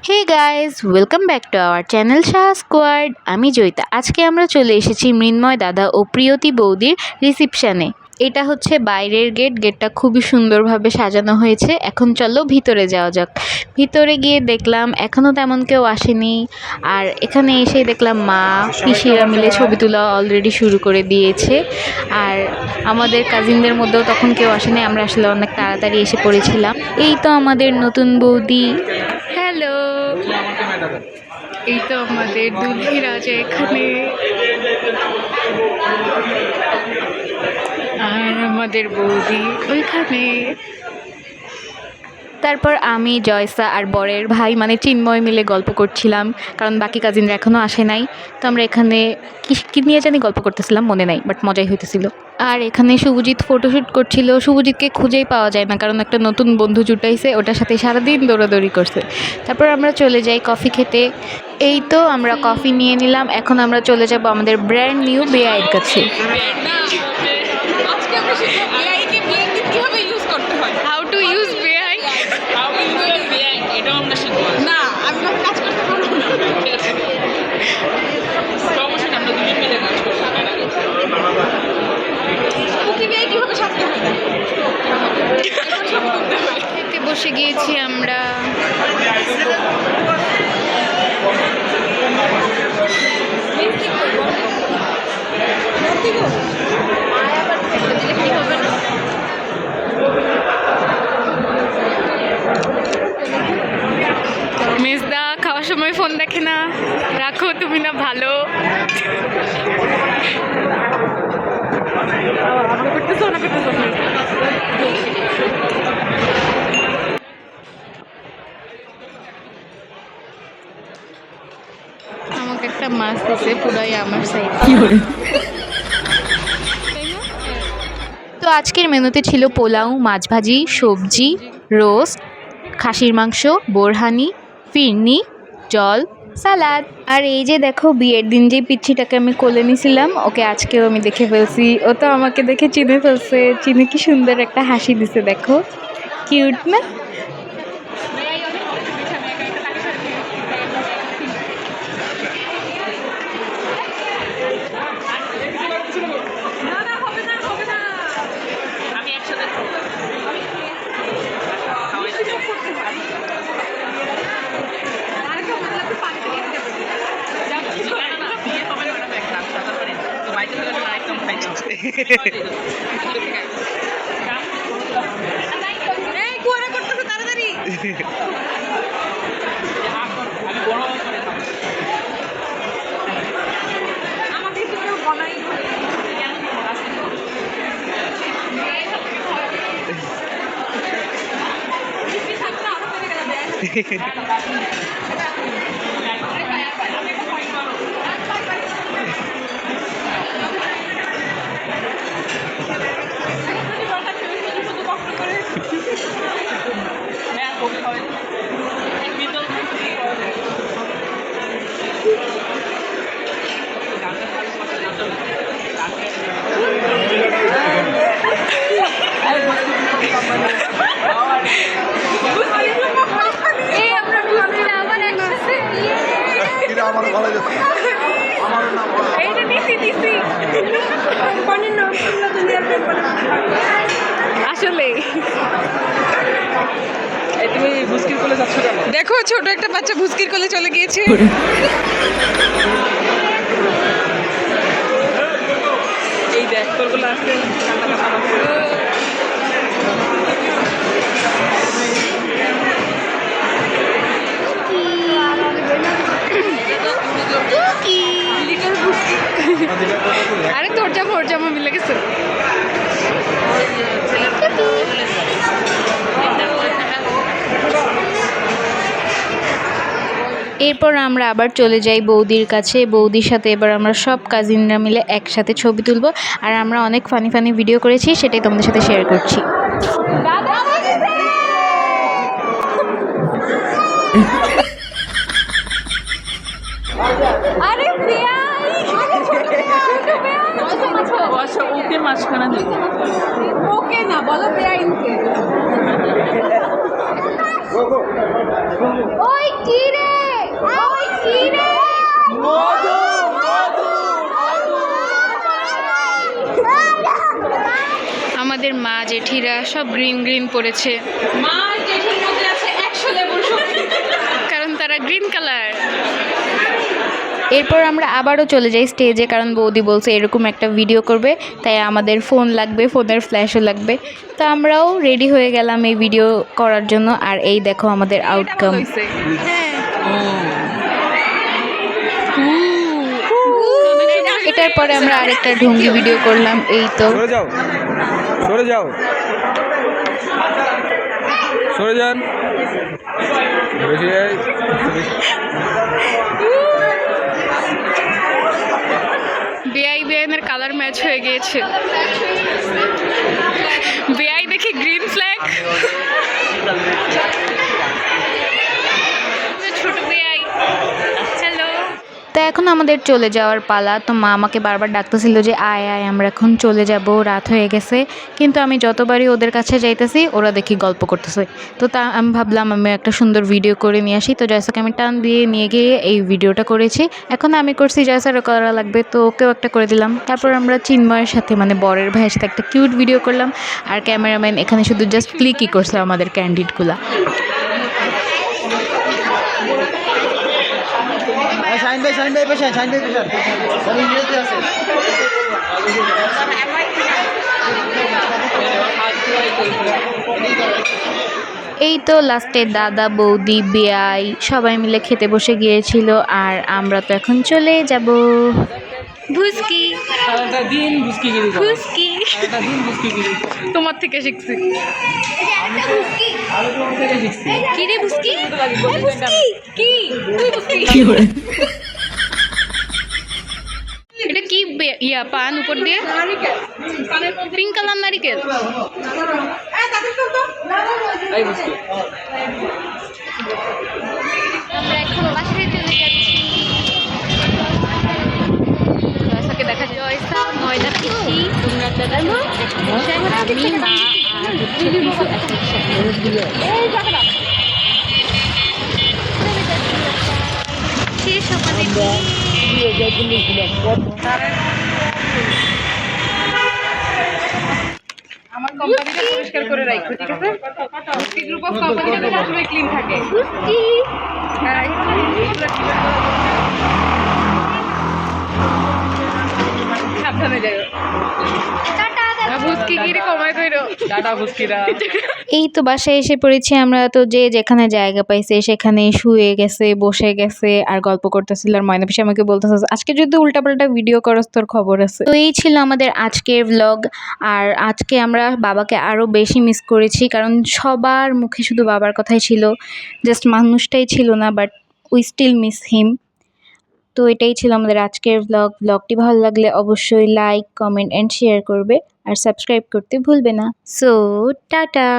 Hey guys, welcome back to our channel Shah squad. আমি জয়িতা। আজকে আমরা চলে এসেছি মৃন্ময় দাদা ও প্রিয়তি বৌদির রিসিপশানে। এটা হচ্ছে বাইরের গেট। গেটটা খুবই সুন্দরভাবে সাজানো হয়েছে। এখন চলো ভিতরে যাওয়া যাক। ভিতরে গিয়ে দেখলাম এখনও তেমন কেউ আসেনি। আর এখানে এসে দেখলাম মা পিসিরা মিলে ছবি তোলা অলরেডি শুরু করে দিয়েছে। আর আমাদের কাজিনদের মধ্যেও তখন কেউ আসেনি, আমরা আসলে অনেক তাড়াতাড়ি এসে পড়েছিলাম। এই তো আমাদের নতুন বৌদি। হ্যালো, এই তো আমাদের দুলহি রাজা এখানে, আর আমাদের বৌদি ওইখানে। তারপর আমি জয়সা আর বরের ভাই মানে চিন্ময় মিলে গল্প করছিলাম, কারণ বাকি কাজিনরা এখনও আসে নাই। তো আমরা এখানে কি নিয়ে জানি গল্প করতেছিলাম, মনে নাই, বাট মজাই হইতেছিল। আর এখানে শুভজিৎ ফটোশ্যুট করছিল। শুভজিৎকে খুঁজেই পাওয়া যায় না, কারণ একটা নতুন বন্ধু জুটাইছে, ওটার সাথে সারাদিন দৌড়াদৌড়ি করছে। তারপর আমরা চলে যাই কফি খেতে। এই তো আমরা কফি নিয়ে নিলাম। এখন আমরা চলে যাব আমাদের ব্র্যান্ড নিউ বেআইয়ের কাছে। হাউ টু ইউজ বেআই, এটাও আমরা শিখবো। না আমি কাজ করতে পারবো না। সমস্যা আমরা দুজন মিলে কাজ করবো। কিভাবে সাজতে হয় খেতে বসে গিয়েছি আমরা। মেজদা খাওয়ার সময় ফোন দেখে না, রাখো তুমি না ভালো। আমাকে একটা মাছ দিছে পুরাই আমার সাইড। তো আজকের মেনুতে ছিল পোলাও, মাছ ভাজি, সবজি, রোস্ট, খাসির মাংস, বোরহানি, ফিরনি, জল, সালাদ। আর এই যে দেখো, বিয়ের দিন যে পিচ্ছিটাকে আমি কোলে নিয়েছিলাম, ওকে আজকেও আমি দেখে ফেলছি। ও তো আমাকে দেখে চিনে ফেলছে। চিনে কি সুন্দর একটা হাসি দিছে, দেখো কিউট না? আমি একসাথে তাড়াতাড়ি আসলে তুমি বুস্কির কোলে যাচ্ছ কেন? দেখো, ছোট একটা বাচ্চা ভুস্কির কোলে চলে গিয়েছে। এই দেখ তোরগুলো আসতে আরে তোর জামা মিলে গেছে। এরপর আমরা আবার চলে যাই বৌদির কাছে। বৌদির সাথে এবার আমরা সব কাজিনরা মিলে একসাথে ছবি তুলবো। আর আমরা অনেক ফানি ফানি ভিডিও করেছি, সেটাই তোমাদের সাথে শেয়ার করছি। আরে ওকে মাঝখানে দেবো। ওকে না বলো, বেআইনকে। ওই কি রে? সব গ্রিন গ্রিন পড়েছে, মা স্টেশনের মধ্যে আছে 100 লেবুর সবজি। কারণ তারা গ্রিন কালার। এরপর আমরা আবারও চলে যাই স্টেজে, কারণ বৌদি বলছে এরকম একটা ভিডিও করবে, তাই আমাদের ফোন লাগবে, ফোনের ফ্ল্যাশও লাগবে। তো আমরাও রেডি হয়ে গেলাম এই ভিডিও করার জন্য। আর এই দেখো আমাদের আউটকাম। এটার পরে আমরা আরেকটা ঢঙ্গি ভিডিও করলাম। এই তো সরে যাও, সরে যাও, সরে যান। বিআইনের কালার ম্যাচ হয়ে গিয়েছে। বিআই দেখি গ্রিন ফ্ল্যাগ, ছোট বিআই। হ্যালো। তা এখন আমাদের চলে যাওয়ার পালা। তো মা আমাকে বারবার ডাকতেছিল যে আয় আয়, আমরা এখন চলে যাব, রাত হয়ে গেছে। কিন্তু আমি যতবারই ওদের কাছে যাইতেছি ওরা দেখি গল্প করতেছে। তো তা আমি ভাবলাম আমি একটা সুন্দর ভিডিও করে নিয়ে আসি। তো জয়সাকে আমি টান দিয়ে নিয়ে গিয়ে এই ভিডিওটা করেছি। এখন আমি করছি, জয়সারও করা লাগবে, তো ওকেও একটা করে দিলাম। তারপর আমরা চিন্ময়ের সাথে মানে বরের ভাইয়ের সাথে একটা কিউট ভিডিও করলাম। আর ক্যামেরাম্যান এখানে শুধু জাস্ট ক্লিকই করছে আমাদের ক্যান্ডিডগুলা। শাইন ভাই পেশান সব ইংরেজিতে আছে। এই তো লাস্টে দাদা বৌদি বেয়াই সবাই মিলে খেতে বসে গিয়েছিল। আর আমরা তো এখন চলে যাব। ভুসকি সারাটা দিন বুস্কিগিরি করো। ভুসকি সারাটা দিন বুস্কিগিরি করো। তোমার থেকে শিখছি। আমি তোমার থেকে শিখছি। কি রে ভুসকি? কি তুই বুঝকি এটা কি ইয়া পান উপর দিয়ে পিঙ্ক কালার নারিকেল। এই বুস্কি। আমরা এখন বাসায় চলে যাচ্ছি। জয়সাকে দেখা যায়, জয়সা ময়দা পিসি তোমরা দাদা আমি মা আর শেষ আমাদের আমার কোম্পানিটা পরিষ্কার করে রাখো, ঠিক আছে? বুঝকি গ্রুপ অফ কোম্পানিটা সবসময় ক্লিন থাকে। হ্যাঁ, সাবধানে যাও। বুঝকিগিরি কমায় ধরো। টাটা বুস্কিরা। এই তো বাসায় এসে পড়েছি আমরা। তো যে যেখানে জায়গা পাইছে সেখানে শুয়ে গেছে, বসে গেছে আর গল্প করতেছিল। আর ময়না পিসি আমাকে বলতেছে আজকে যদি উল্টাপাল্টা ভিডিও করস তোর খবর আছে। তো এই ছিল আমাদের আজকের ব্লগ। আর আজকে আমরা বাবাকে আরও বেশি মিস করেছি, কারণ সবার মুখে শুধু বাবার কথাই ছিল, জাস্ট মানুষটাই ছিল না, but we still miss him. তো এটাই ছিল আমাদের আজকের ব্লগটি ভালো লাগলে অবশ্যই লাইক, কমেন্ট অ্যান্ড শেয়ার করবে আর সাবস্ক্রাইব করতে ভুলবে না। So tata.